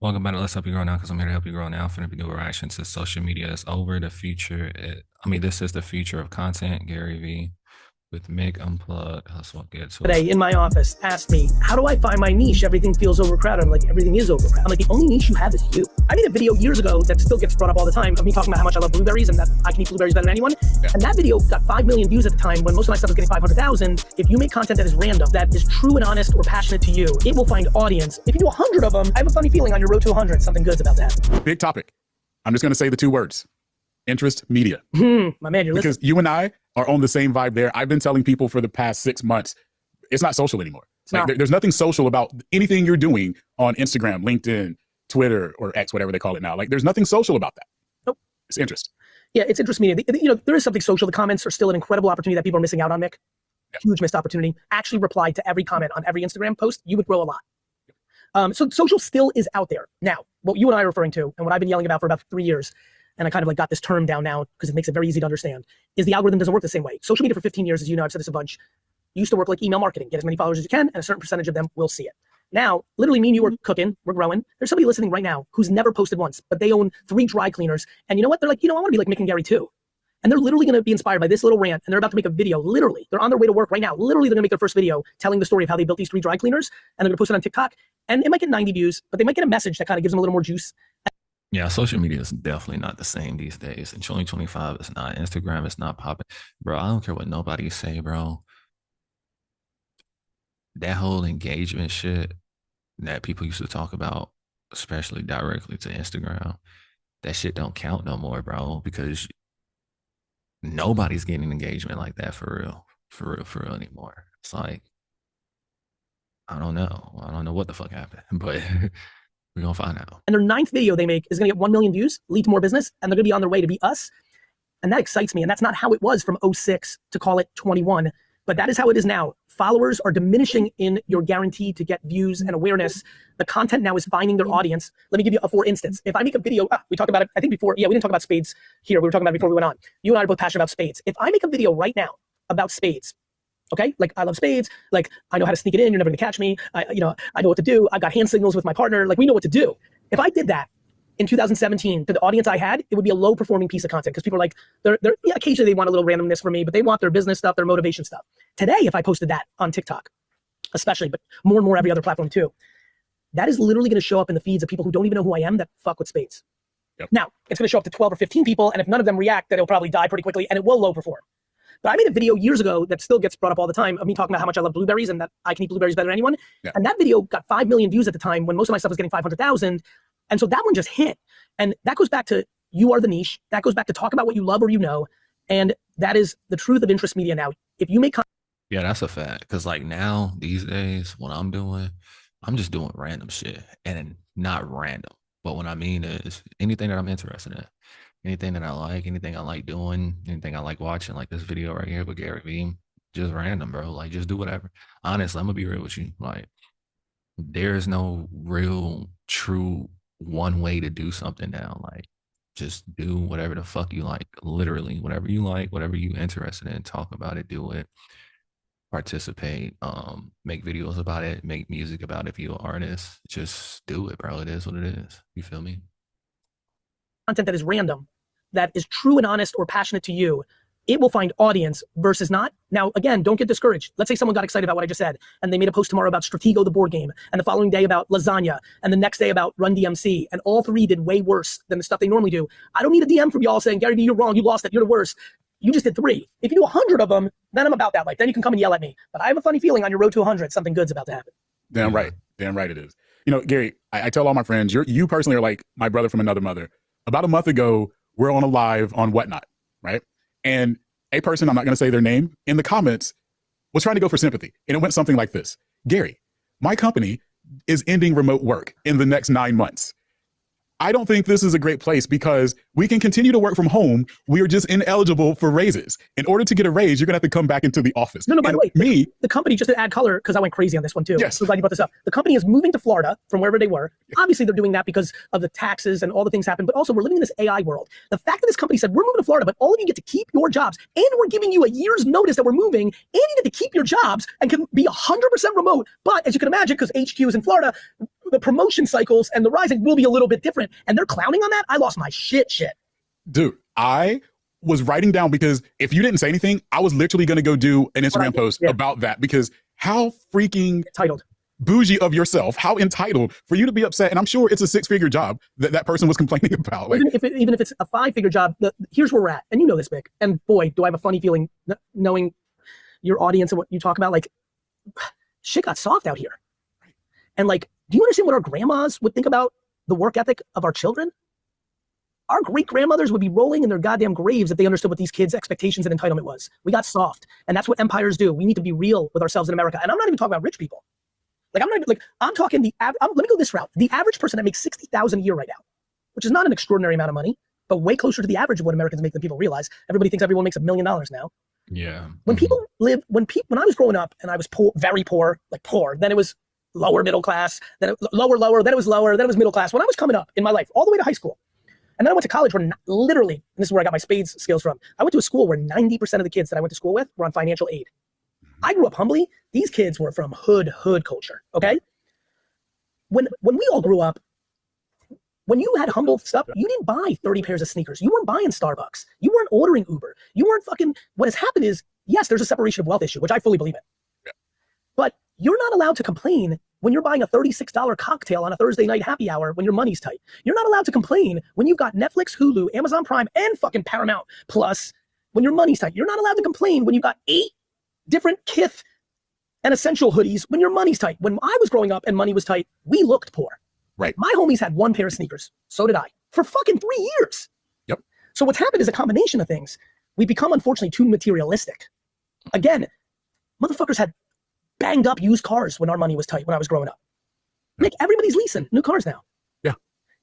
Welcome back to Let's Help You Grow Now because I'm here to help you grow now. Finna be doing reactions to social media. It's over. The future. This is the future of content. Gary V with Mick Unplugged. Let's get to it. Today in my office asked me, how do I find my niche? Everything feels overcrowded. I'm like, everything is overcrowded. I'm like, the only niche you have is you. I made a video years ago that still gets brought up all the time of me talking about how much I love blueberries and that I can eat blueberries better than anyone. Yeah. And that video got 5 million views at the time when most of my stuff was getting 500,000. If you make content that is random, that is true and honest or passionate to you, it will find audience. If you do 100 of them, I have a funny feeling on your road to 100, something good's about to happen. Big topic. I'm just going to say the two words. Interest media. My man, you're listening. Because you and I are on the same vibe there. I've been telling people for the past 6 months, it's not social anymore. There's nothing social about anything you're doing on Instagram, LinkedIn, Twitter, or X, whatever they call it now. Like, there's nothing social about that. Nope. It's interest. Yeah, it's interest media. There is something social. The comments are still an incredible opportunity that people are missing out on, Nick. Yeah. Huge missed opportunity. Actually reply to every comment on every Instagram post. You would grow a lot. So social still is out there. Now, what you and I are referring to, and what I've been yelling about for about 3 years, and I kind of like got this term down now because it makes it very easy to understand, is the algorithm doesn't work the same way. Social media for 15 years, as you know, I've said this a bunch, used to work like email marketing. Get as many followers as you can, and a certain percentage of them will see it. Now, literally me and you are cooking, we're growing. There's somebody listening right now who's never posted once, but they own 3 dry cleaners. And you know what? They're like, I want to be like Mick and Gary too. And they're literally going to be inspired by this little rant, and they're about to make a video. Literally, they're on their way to work right now. Literally, they're going to make their first video telling the story of how they built these 3 dry cleaners, and they're going to post it on TikTok. And it might get 90 views, but they might get a message that kind of gives them a little more juice. Yeah, social media is definitely not the same these days. In 2025, it's not. Instagram is not popping. Bro, I don't care what nobody say, bro. That whole engagement shit that people used to talk about, especially directly to Instagram, that shit don't count no more, bro, because nobody's getting engagement like that for real anymore. It's like, I don't know what the fuck happened, but we're gonna find out. And their 9th video they make is gonna get 1 million views, lead to more business, and they're gonna be on their way to be us. And that excites me. And that's not how it was from 06 to call it 21, but that is how it is now. Followers are diminishing in your guarantee to get views and awareness. The content now is finding their audience. Let me give you a for instance. If I make a video, we talked about it, I think before, yeah, we didn't talk about spades here. We were talking about it before we went on. You and I are both passionate about spades. If I make a video right now about spades, okay? Like, I love spades. Like, I know how to sneak it in. You're never gonna catch me. I know what to do. I've got hand signals with my partner. Like, we know what to do. If I did that in 2017 to the audience I had, it would be a low performing piece of content because people are like, yeah, occasionally they want a little randomness from me, but they want their business stuff, their motivation stuff. Today, if I posted that on TikTok, especially, but more and more every other platform too, that is literally gonna show up in the feeds of people who don't even know who I am that fuck with spades. Yep. Now, it's gonna show up to 12 or 15 people, and if none of them react, then it'll probably die pretty quickly, and it will low perform. But I made a video years ago that still gets brought up all the time of me talking about how much I love blueberries and that I can eat blueberries better than anyone. Yeah. And that video got 5 million views at the time when most of my stuff was getting 500,000. And so that one just hit. And that goes back to you are the niche. That goes back to talk about what you love or you know. And that is the truth of interest media now. If you make yeah, that's a fact. Because like now, these days, what I'm doing, I'm just doing random shit. And not random. But what I mean is anything that I'm interested in. Anything that I like doing, anything I like watching, like this video right here with Gary V, just random, bro. Like, just do whatever. Honestly, I'm gonna be real with you. Like, there's no real, true one way to do something now. Like, just do whatever the fuck you like. Literally, whatever you like, whatever you're interested in, talk about it, do it, participate, make videos about it, make music about it. If you're an artist, just do it, bro. It is what it is. You feel me? Content that is random, that is true and honest or passionate to you, it will find audience versus not. Now, again, don't get discouraged. Let's say someone got excited about what I just said, and they made a post tomorrow about Stratego, the board game, and the following day about lasagna, and the next day about Run DMC, and all 3 did way worse than the stuff they normally do. I don't need a DM from y'all saying, Gary V, you're wrong, you lost it, you're the worst. You just did 3. If you do 100 of them, then I'm about that life. Then you can come and yell at me. But I have a funny feeling on your road to 100, something good's about to happen. Damn right. Damn right it is. Gary, I tell all my friends, you personally are like my brother from another mother. About a month ago, we're on a live on Whatnot, right? And a person, I'm not going to say their name, in the comments was trying to go for sympathy. And it went something like this. Gary, my company is ending remote work in the next 9 months. I don't think this is a great place because we can continue to work from home. We are just ineligible for raises. In order to get a raise, you're gonna have to come back into the office. No, by the way, the company, just to add color, because I went crazy on this one too. Yes. So glad you brought this up. The company is moving to Florida from wherever they were. Yeah. Obviously, they're doing that because of the taxes and all the things happen, but also we're living in this AI world. The fact that this company said, we're moving to Florida, but all of you get to keep your jobs, and we're giving you a year's notice that we're moving, and you get to keep your jobs and can be 100% remote. But as you can imagine, because HQ is in Florida, the promotion cycles and the rising will be a little bit different. And they're clowning on that. I lost my shit. Dude, I was writing down, because if you didn't say anything, I was literally going to go do an Instagram post about that, because how freaking entitled, bougie of yourself, how entitled for you to be upset. And I'm sure it's a 6-figure job that person was complaining about. Like, even if it's a 5-figure job, here's where we're at. And you know this, Mick. And boy, do I have a funny feeling knowing your audience and what you talk about. Like, shit got soft out here. And like, do you understand what our grandmas would think about the work ethic of our children? Our great grandmothers would be rolling in their goddamn graves if they understood what these kids' expectations and entitlement was. We got soft. And that's what empires do. We need to be real with ourselves in America. And I'm not even talking about rich people. Like, I'm talking let me go this route. The average person that makes $60,000 a year right now, which is not an extraordinary amount of money, but way closer to the average of what Americans make than people realize. Everybody thinks everyone makes $1 million now. Yeah. When people live, when I was growing up and I was poor, very poor, like poor, then it was lower middle class, then it lower, then it was lower, then it was middle class. When I was coming up in my life, all the way to high school, and then I went to college where literally, and this is where I got my spades skills from. I went to a school where 90% of the kids that I went to school with were on financial aid. I grew up humbly. These kids were from hood culture, okay? When we all grew up, when you had humble stuff, you didn't buy 30 pairs of sneakers. You weren't buying Starbucks. You weren't ordering Uber. You weren't fucking, what has happened is, yes, there's a separation of wealth issue, which I fully believe in. Yeah. But you're not allowed to complain when you're buying a $36 cocktail on a Thursday night happy hour when your money's tight. You're not allowed to complain when you've got Netflix, Hulu, Amazon Prime, and fucking Paramount Plus when your money's tight. You're not allowed to complain when you've got 8 different Kith and essential hoodies when your money's tight. When I was growing up and money was tight, we looked poor. Right. My homies had 1 pair of sneakers. So did I. For fucking 3 years. Yep. So what's happened is a combination of things. We become, unfortunately, too materialistic. Again, motherfuckers had banged up used cars when our money was tight when I was growing up. Like, everybody's leasing new cars now. Yeah.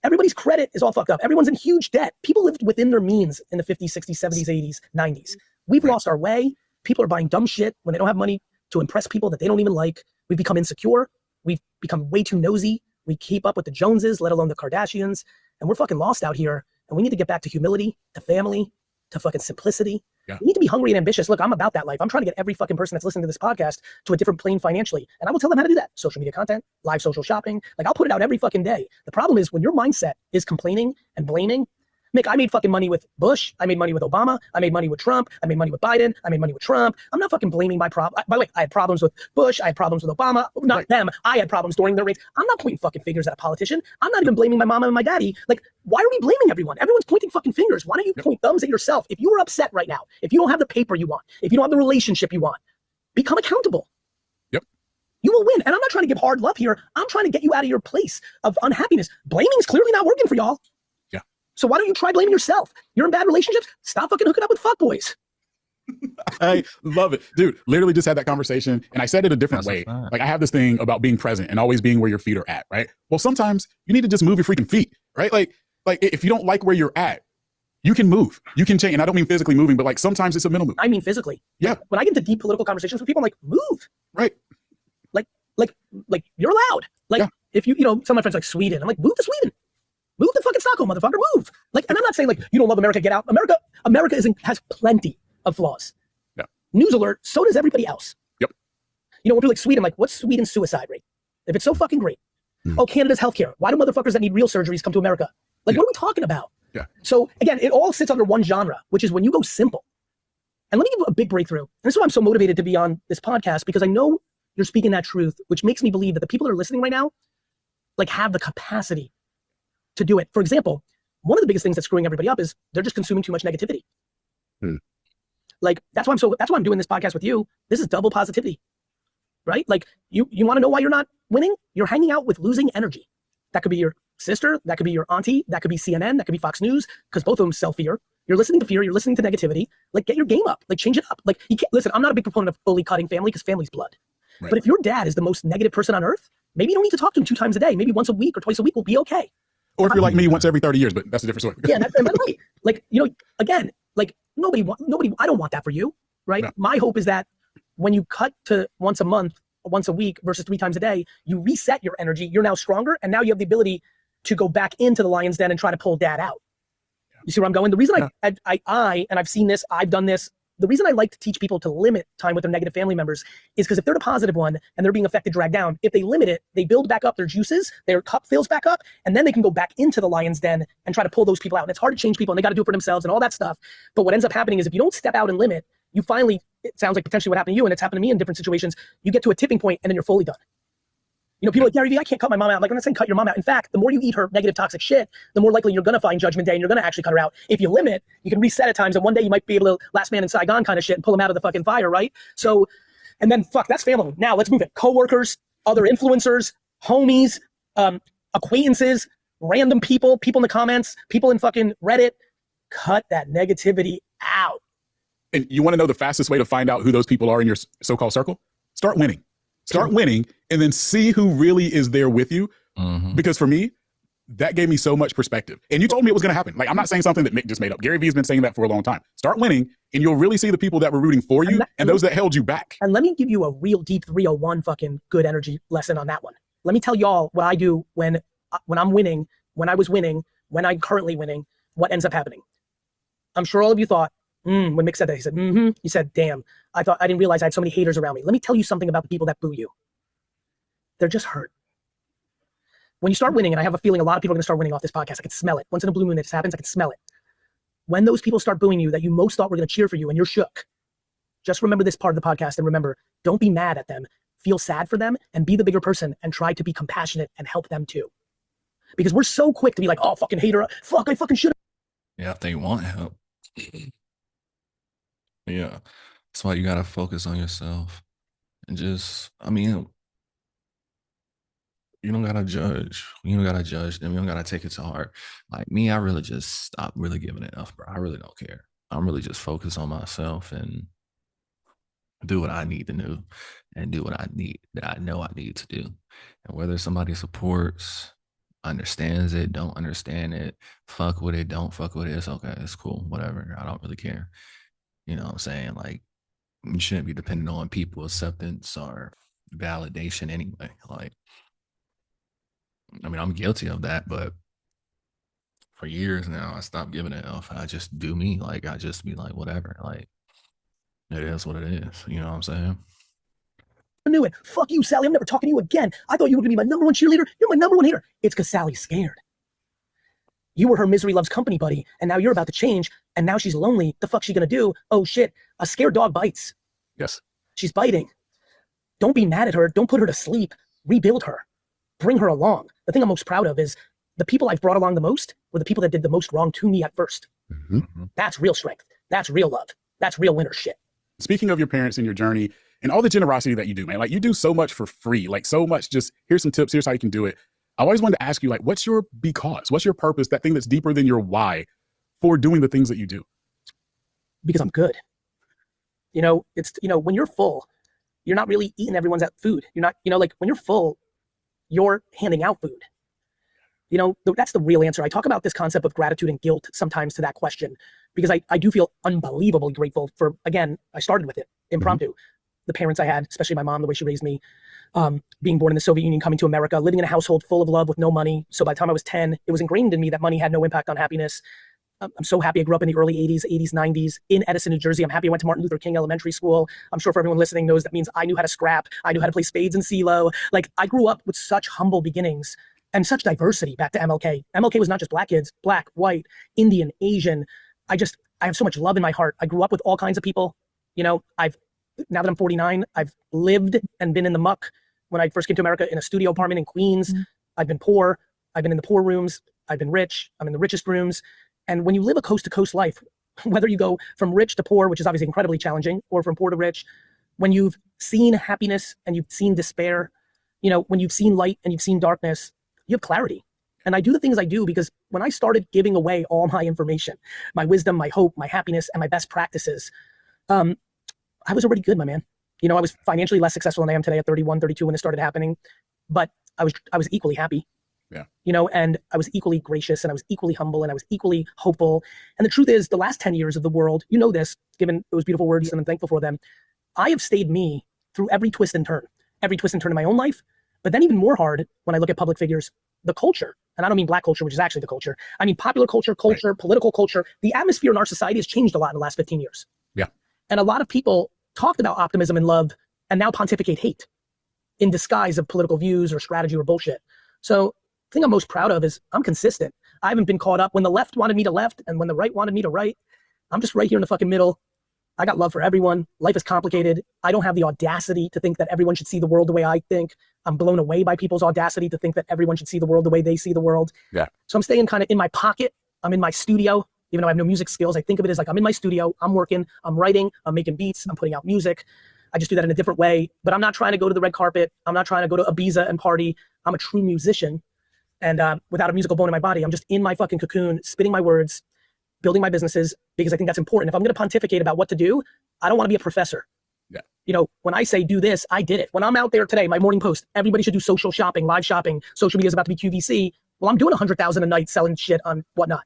Everybody's credit is all fucked up. Everyone's in huge debt. People lived within their means in the 50s, 60s, 70s, 80s, 90s. We've lost our way. People are buying dumb shit when they don't have money to impress people that they don't even like. We've become insecure. We've become way too nosy. We keep up with the Joneses, let alone the Kardashians. And we're fucking lost out here. And we need to get back to humility, to family, to fucking simplicity. Yeah. We need to be hungry and ambitious. Look, I'm about that life. I'm trying to get every fucking person that's listening to this podcast to a different plane financially. And I will tell them how to do that. Social media content, live social shopping. Like, I'll put it out every fucking day. The problem is when your mindset is complaining and blaming. Mick, I made fucking money with Bush. I made money with Obama. I made money with Trump. I made money with Biden. I made money with Trump. I'm not fucking blaming my problem. By the way, I had problems with Bush. I had problems with Obama. Not them. I had problems during their reigns. I'm not pointing fucking fingers at a politician. I'm not even blaming my mama and my daddy. Like, why are we blaming everyone? Everyone's pointing fucking fingers. Why don't you point thumbs at yourself? If you are upset right now, if you don't have the paper you want, if you don't have the relationship you want, become accountable. Yep. You will win. And I'm not trying to give hard love here. I'm trying to get you out of your place of unhappiness. Blaming is clearly not working for y'all. So why don't you try blaming yourself? You're in bad relationships? Stop fucking hooking up with fuckboys. I love it. Dude, literally just had that conversation, and I said it a different way. Like, I have this thing about being present and always being where your feet are at, right? Well, sometimes you need to just move your freaking feet, right? Like if you don't like where you're at, you can move. You can change. And I don't mean physically moving, but like sometimes it's a mental move. I mean physically. Yeah. When I get into deep political conversations with people, I'm like, move. Right. Like you're allowed. Like, if some of my friends like Sweden, I'm like, move to Sweden. Move to fucking Stockholm, motherfucker, move. Like, and I'm not saying like, you don't love America, get out. America has plenty of flaws. Yeah. News alert, so does everybody else. Yep. When people like Sweden, like, what's Sweden's suicide rate? If it's so fucking great. Oh, Canada's healthcare. Why do motherfuckers that need real surgeries come to America? Like, what are we talking about? Yeah. So again, it all sits under one genre, which is when you go simple. And let me give you a big breakthrough. And this is why I'm so motivated to be on this podcast, because I know you're speaking that truth, which makes me believe that the people that are listening right now, like, have the capacity to do it. For example, one of the biggest things that's screwing everybody up is they're just consuming too much negativity. Like, that's why I'm doing this podcast with you. This is double positivity, right? Like, you want to know why you're not winning? You're hanging out with losing energy. That could be your sister, that could be your auntie, that could be CNN, that could be Fox News, because both of them sell fear. You're listening to fear, you're listening to negativity. Like, get your game up, like, change it up. Like, you can't, listen, I'm not a big proponent of fully cutting family because family's blood. Right. But if your dad is the most negative person on earth, maybe you don't need to talk to him 2 times a day. Maybe once a week or twice a week will be okay. Or if you're like me, once every 30 years, but that's a different story. Yeah, and by the way, like, again, like, nobody, I don't want that for you, right? No. My hope is that when you cut to once a month, once a week versus 3 times a day, you reset your energy. You're now stronger, and now you have the ability to go back into the lion's den and try to pull dad out. You see where I'm going? The reason and I've seen this, I've done this, the reason I like to teach people to limit time with their negative family members is because if they're the positive one and they're being affected, dragged down, if they limit it, they build back up their juices, their cup fills back up, and then they can go back into the lion's den and try to pull those people out. And it's hard to change people and they got to do it for themselves and all that stuff. But what ends up happening is if you don't step out and limit, you finally, it sounds like potentially what happened to you and it's happened to me in different situations, you get to a tipping point and then you're fully done. You know, people are like, Gary Vee, I can't cut my mom out. I'm like, I'm not saying cut your mom out. In fact, the more you eat her negative, toxic shit, the more likely you're going to find Judgment Day and you're going to actually cut her out. If you limit, you can reset at times and one day you might be able to last man in Saigon kind of shit and pull them out of the fucking fire, right? So, and then fuck, that's family. Now let's move it. Coworkers, other influencers, homies, acquaintances, random people, people in the comments, people in fucking Reddit. Cut that negativity out. And you want to know the fastest way to find out who those people are in your so-called circle? Start winning. Start winning and then see who really is there with you. Mm-hmm. Because for me, that gave me so much perspective. And you told me it was going to happen. Like, I'm not saying something that Mick just made up. Gary Vee's been saying that for a long time. Start winning and you'll really see the people that were rooting for you and those that held you back. And let me give you a real deep 301 fucking good energy lesson on that one. Let me tell y'all what I do when I'm winning, when I was winning, when I'm currently winning, what ends up happening. I'm sure all of you thought, when Mick said that, he said, you said, damn, I didn't realize I had so many haters around me. Let me tell you something about the people that boo you. They're just hurt. When you start winning, and I have a feeling a lot of people are going to start winning off this podcast, I can smell it. Once in a blue moon this happens, I can smell it. When those people start booing you that you most thought were going to cheer for you and you're shook, just remember this part of the podcast and remember, don't be mad at them. Feel sad for them and be the bigger person and try to be compassionate and help them too. Because we're so quick to be like, oh, fucking hater. Fuck, I fucking should have. Yeah, if they want help. Yeah, that's why you gotta focus on yourself and just, I mean, you don't gotta judge. You don't gotta judge them. You don't gotta take it to heart. Like me, I really just stopped really giving it enough, bro. I really don't care. I'm really just focused on myself and do what I need to do and do what I need, that I know I need to do. And whether somebody supports, understands it, don't understand it, fuck with it, don't fuck with it, it's okay, it's cool, whatever. I don't really care. You know what I'm saying? Like, you shouldn't be dependent on people's acceptance or validation anyway. Like, I mean, I'm guilty of that, but for years now, I stopped giving it enough. I just do me. Like, I just be like, whatever. Like, it is what it is. You know what I'm saying? I knew it. Fuck you, Sally. I'm never talking to you again. I thought you were going to be my number one cheerleader. You're my number one hater. It's because Sally's scared. You were her misery loves company buddy, and now you're about to change, and now she's lonely. The fuck's she gonna do? Oh shit, a scared dog bites. Yes. She's biting. Don't be mad at her. Don't put her to sleep. Rebuild her. Bring her along. The thing I'm most proud of is the people I've brought along the most were the people that did the most wrong to me at first. Mm-hmm. That's real strength. That's real love. That's real winner shit. Speaking of your parents and your journey and all the generosity that you do, man, like you do so much for free, like so much just here's some tips, here's how you can do it. I always wanted to ask you, like, what's your because? What's your purpose, that thing that's deeper than your why for doing the things that you do? Because I'm good. You know, it's, you know, when you're full, you're not really eating everyone's food. You're not, you know, like when you're full, you're handing out food. You know, that's the real answer. I talk about this concept of gratitude and guilt sometimes to that question, because I do feel unbelievably grateful for, again, I started with it, impromptu. Mm-hmm. The parents I had, especially my mom, the way she raised me, being born in the Soviet Union, coming to America, living in a household full of love with no money. So by the time I was 10, it was ingrained in me that money had no impact on happiness. I'm so happy I grew up in the early 80s, 90s in Edison, New Jersey. I'm happy I went to Martin Luther King Elementary School. I'm sure for everyone listening knows that means I knew how to scrap. I knew how to play spades and CeeLo. Like, I grew up with such humble beginnings and such diversity. Back to MLK. MLK was not just black kids, black, white, Indian, Asian. I have so much love in my heart. I grew up with all kinds of people. You know, now that I'm 49, I've lived and been in the muck. When I first came to America in a studio apartment in Queens, mm-hmm. I've been poor. I've been in the poor rooms. I've been rich. I'm in the richest rooms. And when you live a coast to coast life, whether you go from rich to poor, which is obviously incredibly challenging, or from poor to rich, when you've seen happiness and you've seen despair, you know, when you've seen light and you've seen darkness, you have clarity. And I do the things I do because when I started giving away all my information, my wisdom, my hope, my happiness, and my best practices, I was already good, my man. You know, I was financially less successful than I am today at 31, 32 when it started happening, but I was equally happy. Yeah. You know, and I was equally gracious and I was equally humble and I was equally hopeful. And the truth is, the last 10 years of the world, you know this, given those beautiful words and I'm thankful for them, I have stayed me through every twist and turn in my own life. But then even more hard when I look at public figures, the culture, and I don't mean black culture, which is actually the culture. I mean popular culture, right. Political culture. The atmosphere in our society has changed a lot in the last 15 years. Yeah. And a lot of people talked about optimism and love and now pontificate hate in disguise of political views or strategy or bullshit. So the thing I'm most proud of is I'm consistent. I haven't been caught up when the left wanted me to left and when the right wanted me to right. I'm just right here in the fucking middle. I got love for everyone. Life is complicated. I don't have the audacity to think that everyone should see the world the way I think. I'm blown away by people's audacity to think that everyone should see the world the way they see the world. Yeah. So I'm staying kind of in my pocket. I'm in my studio. Even though I have no music skills, I think of it as like I'm in my studio, I'm working, I'm writing, I'm making beats, I'm putting out music. I just do that in a different way, but I'm not trying to go to the red carpet. I'm not trying to go to Ibiza and party. I'm a true musician. And without a musical bone in my body, I'm just in my fucking cocoon, spitting my words, building my businesses, because I think that's important. If I'm going to pontificate about what to do, I don't want to be a professor. Yeah. You know, when I say do this, I did it. When I'm out there today, my morning post, everybody should do social shopping, live shopping. Social media is about to be QVC. Well, I'm doing 100,000 a night selling shit on whatnot.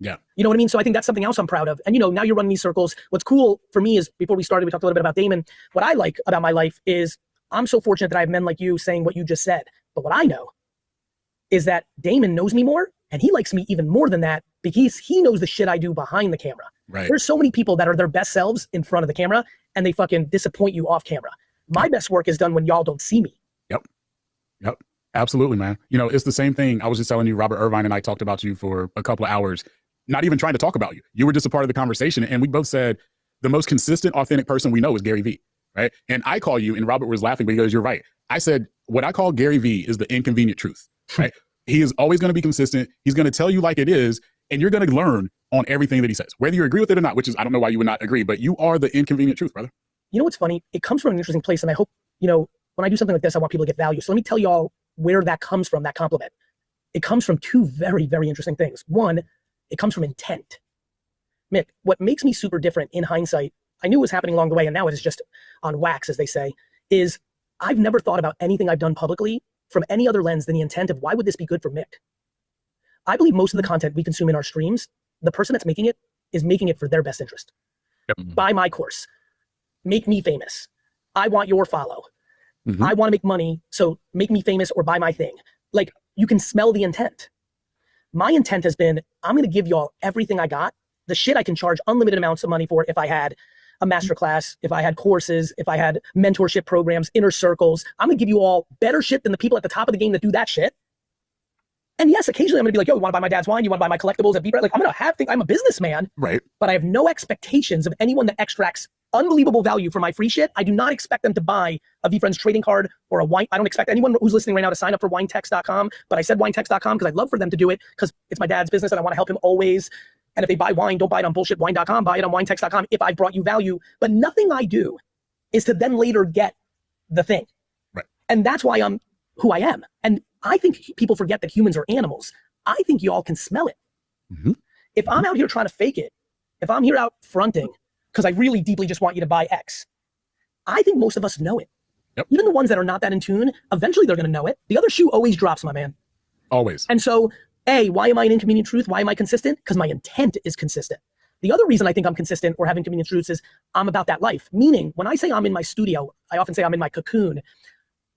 Yeah. You know what I mean? So I think that's something else I'm proud of. And you know, now you're running these circles. What's cool for me is, before we started, we talked a little bit about Damon. What I like about my life is I'm so fortunate that I have men like you saying what you just said. But what I know is that Damon knows me more, and he likes me even more than that because he knows the shit I do behind the camera. Right. There's so many people that are their best selves in front of the camera and they fucking disappoint you off camera. My best work is done when y'all don't see me. Yep. Absolutely, man. You know, it's the same thing. I was just telling you, Robert Irvine and I talked about you for a couple of hours, not even trying to talk about you. You were just a part of the conversation. And we both said the most consistent, authentic person we know is Gary Vee, right? And I call you, and Robert was laughing, but he goes, you're right. I said, what I call Gary Vee is the inconvenient truth, right? He is always going to be consistent. He's going to tell you like it is, and you're going to learn on everything that he says, whether you agree with it or not, which is, I don't know why you would not agree, but you are the inconvenient truth, brother. You know what's funny? It comes from an interesting place. And I hope, you know, when I do something like this, I want people to get value. So let me tell y'all where that comes from, that compliment. It comes from two very, very interesting things. One, it comes from intent. Mick, what makes me super different in hindsight, I knew it was happening along the way, and now it is just on wax, as they say, is I've never thought about anything I've done publicly from any other lens than the intent of why would this be good for Mick? I believe most of the content we consume in our streams, the person that's making it is making it for their best interest. Yep. Buy my course. Make me famous. I want your follow. Mm-hmm. I want to make money, so make me famous or buy my thing. Like, you can smell the intent. My intent has been, I'm going to give y'all everything I got, the shit I can charge unlimited amounts of money for if I had a masterclass, if I had courses, if I had mentorship programs, inner circles. I'm going to give you all better shit than the people at the top of the game that do that shit. And yes, occasionally I'm going to be like, yo, you want to buy my dad's wine? You want to buy my collectibles at Beat? Like, I'm going to have things. I'm a businessman. Right. But I have no expectations of anyone that extracts unbelievable value for my free shit. I do not expect them to buy a VFriends trading card or a wine. I don't expect anyone who's listening right now to sign up for winetext.com, but I said winetext.com because I'd love for them to do it because it's my dad's business and I want to help him always. And if they buy wine, don't buy it on bullshitwine.com, buy it on winetext.com if I brought you value. But nothing I do is to then later get the thing. Right. And that's why I'm who I am. And I think people forget that humans are animals. I think y'all can smell it. Mm-hmm. If I'm out here trying to fake it, if I'm here out fronting, because I really deeply just want you to buy X, I think most of us know it. Yep. Even the ones that are not that in tune, eventually they're going to know it. The other shoe always drops, my man. Always. And so, A, why am I an inconvenient truth? Why am I consistent? Because my intent is consistent. The other reason I think I'm consistent or have inconvenient truths is I'm about that life. Meaning, when I say I'm in my studio, I often say I'm in my cocoon.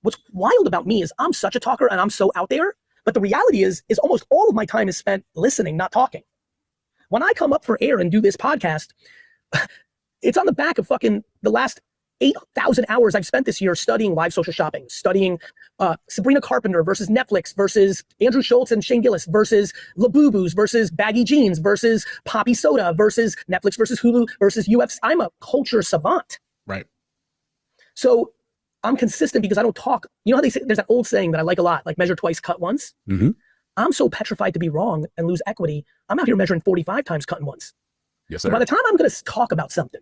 What's wild about me is I'm such a talker and I'm so out there. But the reality is almost all of my time is spent listening, not talking. When I come up for air and do this podcast, it's on the back of fucking the last 8,000 hours I've spent this year studying live social shopping, studying Sabrina Carpenter versus Netflix versus Andrew Schultz and Shane Gillis versus Labubu's versus baggy jeans versus poppy soda versus Netflix versus Hulu versus UFC. I'm a culture savant. Right. So I'm consistent because I don't talk. You know how they say, there's that old saying that I like a lot, like measure twice, cut once. Mm-hmm. I'm so petrified to be wrong and lose equity. I'm out here measuring 45 times, cutting once. Yes, So sir. by the time I'm going to talk about something,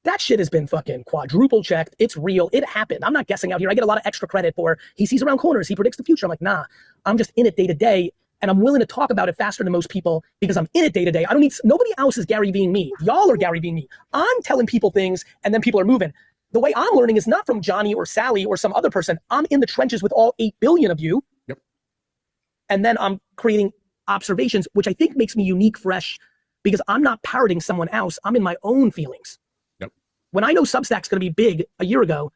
that shit has been fucking quadruple checked. It's real. It happened. I'm not guessing out here. I get a lot of extra credit for he sees around corners. He predicts the future. I'm like, nah, I'm just in it day to day. And I'm willing to talk about it faster than most people because I'm in it day to day. I don't need, nobody else is Gary Veeing me. Y'all are Gary Veeing me. I'm telling people things and then people are moving. The way I'm learning is not from Johnny or Sally or some other person. I'm in the trenches with all 8 billion of you. Yep. And then I'm creating observations, which I think makes me unique, fresh, because I'm not parroting someone else. I'm in my own feelings. Yep. When I know Substack's going to be big a year ago,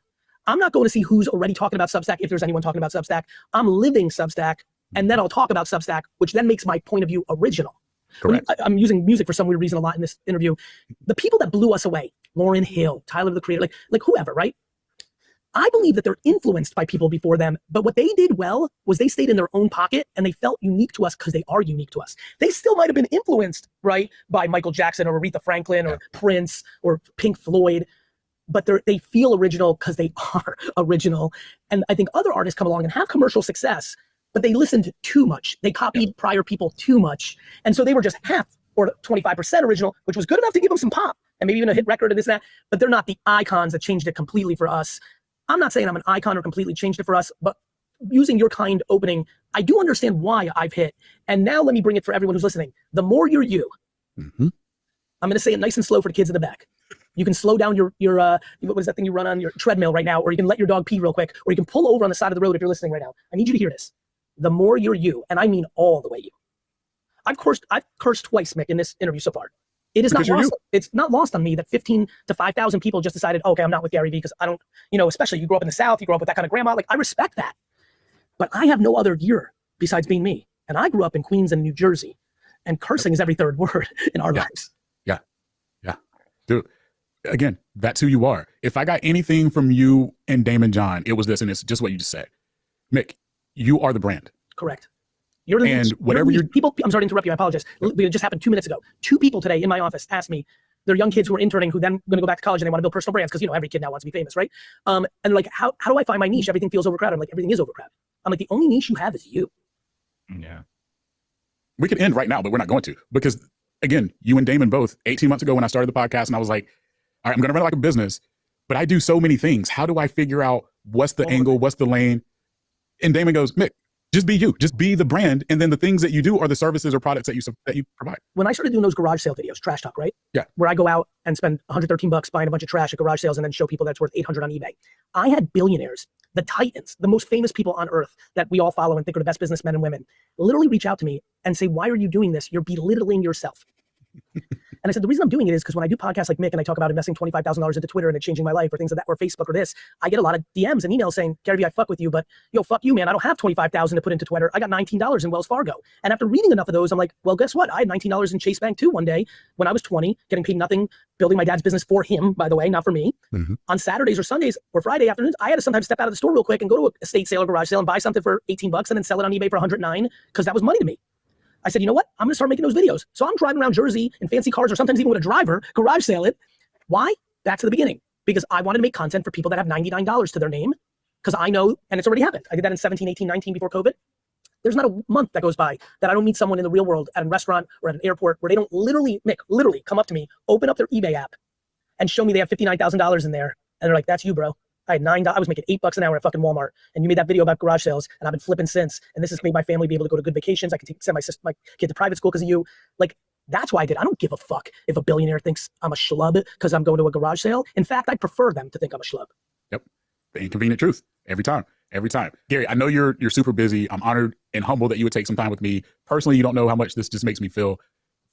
I'm not going to see who's already talking about Substack, if there's anyone talking about Substack. I'm living Substack, and then I'll talk about Substack, which then makes my point of view original. Correct. I'm using music for some weird reason a lot in this interview. The people that blew us away, Lauryn Hill, Tyler, the Creator, like whoever, right? I believe that they're influenced by people before them, but what they did well was they stayed in their own pocket and they felt unique to us because they are unique to us. They still might have been influenced, right, by Michael Jackson or Aretha Franklin or Prince or Pink Floyd, but they feel original because they are original. And I think other artists come along and have commercial success, but they listened too much. They copied prior people too much. And so they were just half or 25% original, which was good enough to give them some pop and maybe even a hit record or this and that, but they're not the icons that changed it completely for us. I'm not saying I'm an icon or completely changed it for us, but using your kind opening, I do understand why I've hit. And now let me bring it for everyone who's listening. The more you're you, I'm going to say it nice and slow for the kids in the back. You can slow down your what is that thing you run on your treadmill right now, or you can let your dog pee real quick, or you can pull over on the side of the road if you're listening right now. I need you to hear this. The more you're you, and I mean all the way you. I've cursed twice, Mick, in this interview so far. It is not lost. It's not lost on me that 15 to 5,000 people just decided, okay, I'm not with Gary Vee because I don't, especially you grow up in the South, you grow up with that kind of grandma. Like, I respect that. But I have no other gear besides being me. And I grew up in Queens and New Jersey, and cursing is every third word in our lives. Yeah. Dude, again, that's who you are. If I got anything from you and Damon John, it was this, and it's just what you just said. Mick, you are the brand. Correct. You're the and whatever you're people. I'm sorry to interrupt you. I apologize. It just happened 2 minutes ago. 2 people today in my office asked me, they're young kids who are interning who then going to go back to college and they want to build personal brands because every kid now wants to be famous, right? And like, how do I find my niche? Everything feels overcrowded. I'm like, everything is overcrowded. I'm like, the only niche you have is you. Yeah. We could end right now, but we're not going to, because again, you and Damon both 18 months ago when I started the podcast, and I was like, all right, I'm going to run it like a business, but I do so many things. How do I figure out what's the angle, what's the lane? And Damon goes, Mick, just be you, just be the brand. And then the things that you do are the services or products that you provide. When I started doing those garage sale videos, Trash Talk, right? Yeah. Where I go out and spend $113 buying a bunch of trash at garage sales and then show people that's worth $800 on eBay. I had billionaires, the titans, the most famous people on earth that we all follow and think are the best businessmen and women, literally reach out to me and say, why are you doing this? You're belittling yourself. And I said, the reason I'm doing it is because when I do podcasts like Mick and I talk about investing $25,000 into Twitter and it changing my life or things like that, or Facebook or this, I get a lot of DMs and emails saying, Gary Vee, I fuck with you, but fuck you, man. I don't have $25,000 to put into Twitter. I got $19 in Wells Fargo. And after reading enough of those, I'm like, well, guess what? I had $19 in Chase Bank too one day when I was 20, getting paid nothing, building my dad's business for him, by the way, not for me. On Saturdays or Sundays or Friday afternoons, I had to sometimes step out of the store real quick and go to a estate sale or garage sale and buy something for $18 and then sell it on eBay for $109 because that was money to me. I said, you know what? I'm going to start making those videos. So I'm driving around Jersey in fancy cars or sometimes even with a driver, garage sale it. Why? Back to the beginning. Because I wanted to make content for people that have $99 to their name. Because I know, and it's already happened. I did that in 17, 18, 19 before COVID. There's not a month that goes by that I don't meet someone in the real world at a restaurant or at an airport where they don't literally come up to me, open up their eBay app and show me they have $59,000 in there. And they're like, that's you, bro. I had I was making $8 an hour at fucking Walmart, and you made that video about garage sales, and I've been flipping since. And this has made my family be able to go to good vacations. I can send my kid to private school because of you. Like, that's why I did. I don't give a fuck if a billionaire thinks I'm a schlub because I'm going to a garage sale. In fact, I prefer them to think I'm a schlub. Yep, the inconvenient truth every time. Gary, I know you're super busy. I'm honored and humbled that you would take some time with me. Personally, you don't know how much this just makes me feel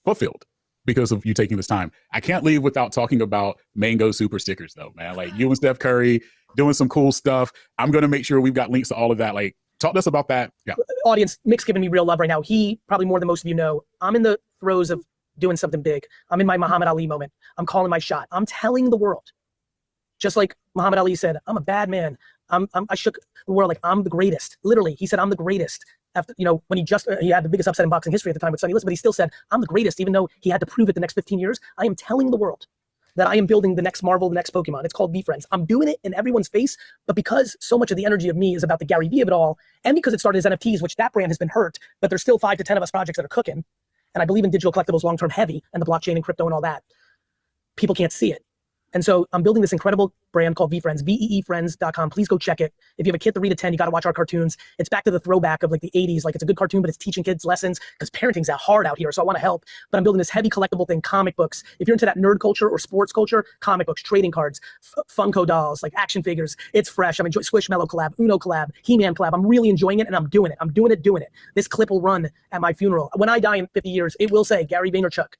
fulfilled because of you taking this time. I can't leave without talking about Mango Super Stickers though, man. Like, you and Steph Curry doing some cool stuff. I'm going to make sure we've got links to all of that. Like, talk to us about that. Yeah. Audience, Mick's giving me real love right now. He, probably more than most of you know, I'm in the throes of doing something big. I'm in my Muhammad Ali moment. I'm calling my shot. I'm telling the world, just like Muhammad Ali said, I'm a bad man. I shook the world like I'm the greatest. Literally, he said, I'm the greatest. After, when he had the biggest upset in boxing history at the time with Sonny Liston, but he still said, I'm the greatest, even though he had to prove it the next 15 years. I am telling the world that I am building the next Marvel, the next Pokemon. It's called Be Friends. I'm doing it in everyone's face, but because so much of the energy of me is about the Gary Vee of it all, and because it started as NFTs, which that brand has been hurt, but there's still 5 to 10 of us projects that are cooking, and I believe in digital collectibles long-term heavy, and the blockchain and crypto and all that, people can't see it. And so I'm building this incredible brand called VeeFriends, VeeFriends.com. Please go check it. If you have a kid 3 to 10, you got to watch our cartoons. It's back to the throwback of like the 80s. Like, it's a good cartoon, but it's teaching kids lessons because parenting's hard out here. So I want to help. But I'm building this heavy collectible thing, comic books. If you're into that nerd culture or sports culture, comic books, trading cards, Funko dolls, like action figures. It's fresh. I'm enjoying Squishmallow collab, Uno collab, He-Man collab. I'm really enjoying it, and I'm doing it. doing it. This clip will run at my funeral. When I die in 50 years, it will say Gary Vaynerchuk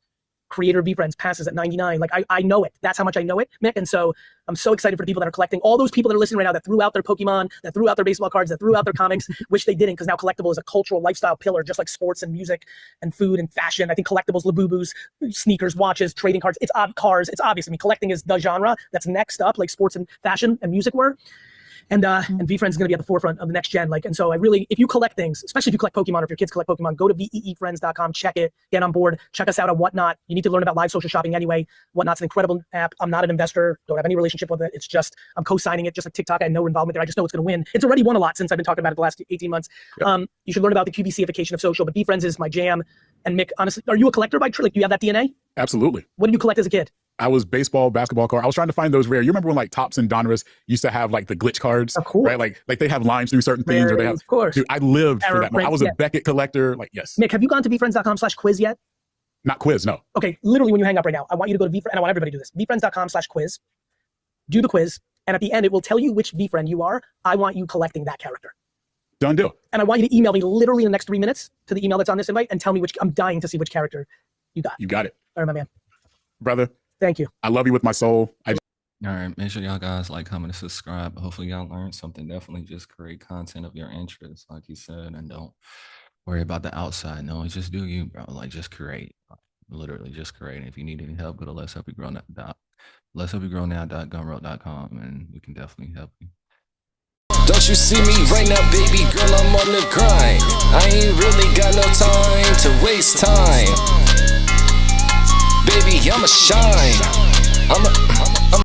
creator of VFriends passes at 99. Like I know it. That's how much I know it, Mick. And so I'm so excited for the people that are collecting. All those people that are listening right now that threw out their Pokemon, that threw out their baseball cards, that threw out their comics, which they didn't, because now collectible is a cultural lifestyle pillar, just like sports and music and food and fashion. I think collectibles, Labubus, sneakers, watches, trading cards, it's cars. It's obvious. I mean, collecting is the genre that's next up, like sports and fashion and music were. And VFriends is going to be at the forefront of the next gen. Like, and so I really, if you collect things, especially if you collect Pokemon or if your kids collect Pokemon, go to veefriends.com, check it, get on board, check us out on Whatnot. You need to learn about live social shopping anyway. Whatnot's an incredible app. I'm not an investor, don't have any relationship with it. It's just, I'm co-signing it just like TikTok. I had no involvement there. I just know it's going to win. It's already won a lot since I've been talking about it the last 18 months. Yep. You should learn about the QVCification of social, but VFriends is my jam. And Mick, honestly, are you a collector by like, do you have that DNA? Absolutely. What did you collect as a kid? I was baseball, basketball card. I was trying to find those rare. You remember when like Topps and Donruss used to have like the glitch cards, right? Like they have lines through certain things, or they have. Of course. Dude, I lived for that. I was a Beckett collector. Like, yes. Mick, have you gone to vfriends.com/quiz yet? Not quiz, no. Okay, literally when you hang up right now, I want you to go to VFriends, and I want everybody to do this. vfriends.com/quiz. Do the quiz, and at the end it will tell you which VFriend you are. I want you collecting that character. Done deal. And I want you to email me literally in the next 3 minutes to the email that's on this invite and tell me which. I'm dying to see which character you got. You got it. All right, my man. Brother. Thank you. I love you with my soul. All right, make sure y'all guys like, comment, and subscribe. Hopefully y'all learned something. Definitely just create content of your interest, like you said, and don't worry about the outside. No, just do you, bro. Like, just create. Literally just create. And if you need any help, go to LetsHelpYouGrowNow.gumroad.com, and we can definitely help you. Don't you see me right now, baby girl? I'm on the grind. I ain't really got no time to waste time. Baby, I'ma shine.